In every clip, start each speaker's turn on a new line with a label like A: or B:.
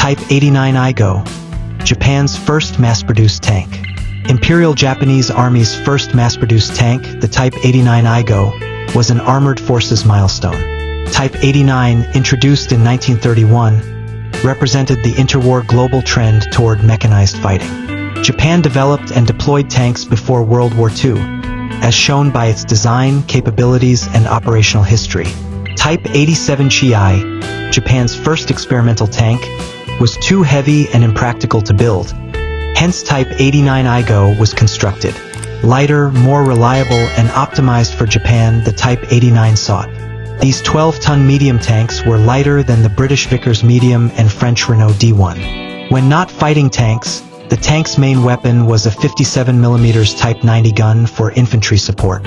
A: Type 89 Igo, Japan's first mass-produced tank. Imperial Japanese Army's first mass-produced tank, the Type 89 Igo, was an armored forces milestone. Type 89, introduced in 1931, represented the interwar global trend toward mechanized fighting. Japan developed and deployed tanks before World War II, as shown by its design, capabilities, and operational history. Type 87 Chi, Japan's first experimental tank, was too heavy and impractical to build. Hence Type 89 Igo was constructed. Lighter, more reliable, and optimized for Japan, the Type 89 sought. These 12-ton medium tanks were lighter than the British Vickers medium and French Renault D1. When not fighting tanks, the tank's main weapon was a 57mm Type 90 gun for infantry support.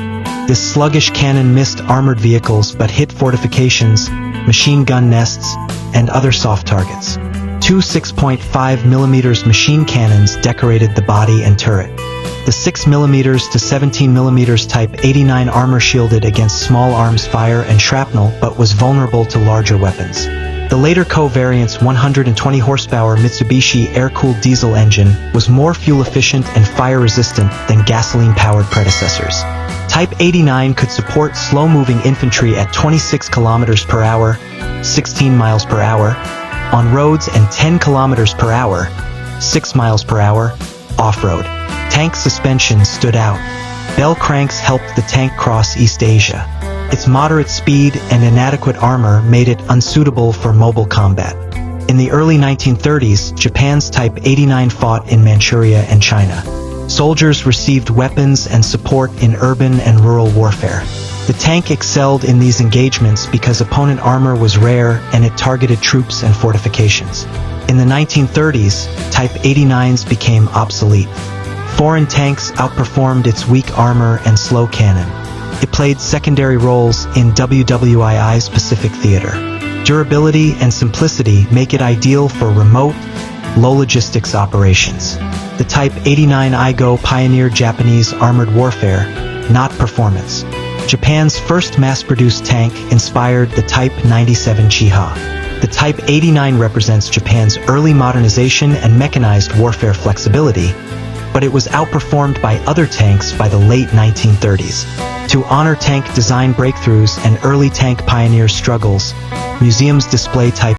A: This sluggish cannon missed armored vehicles but hit fortifications, machine gun nests, and other soft targets. Two 6.5mm machine cannons decorated the body and turret. The 6mm to 17mm Type 89 armor shielded against small arms fire and shrapnel but was vulnerable to larger weapons. The later co-variant's 120 horsepower Mitsubishi air-cooled diesel engine was more fuel-efficient and fire-resistant than gasoline-powered predecessors. Type 89 could support slow-moving infantry at 26 km per hour, 16 miles per hour, on roads and 10 km per hour, 6 miles per hour, off-road. Tank suspension stood out. Bell cranks helped the tank cross East Asia. Its moderate speed and inadequate armor made it unsuitable for mobile combat. In the early 1930s, Japan's Type 89 fought in Manchuria and China. Soldiers received weapons and support in urban and rural warfare. The tank excelled in these engagements because opponent armor was rare and it targeted troops and fortifications. In the 1930s, Type 89s became obsolete. Foreign tanks outperformed its weak armor and slow cannon. It played secondary roles in WWII's Pacific Theater. Durability and simplicity make it ideal for remote, low-logistics operations. The Type 89 Igo pioneered Japanese armored warfare, not performance. Japan's first mass-produced tank inspired the Type 97 Chiha. The Type 89 represents Japan's early modernization and mechanized warfare flexibility, but it was outperformed by other tanks by the late 1930s. To honor tank design breakthroughs and early tank pioneer struggles, museums display Type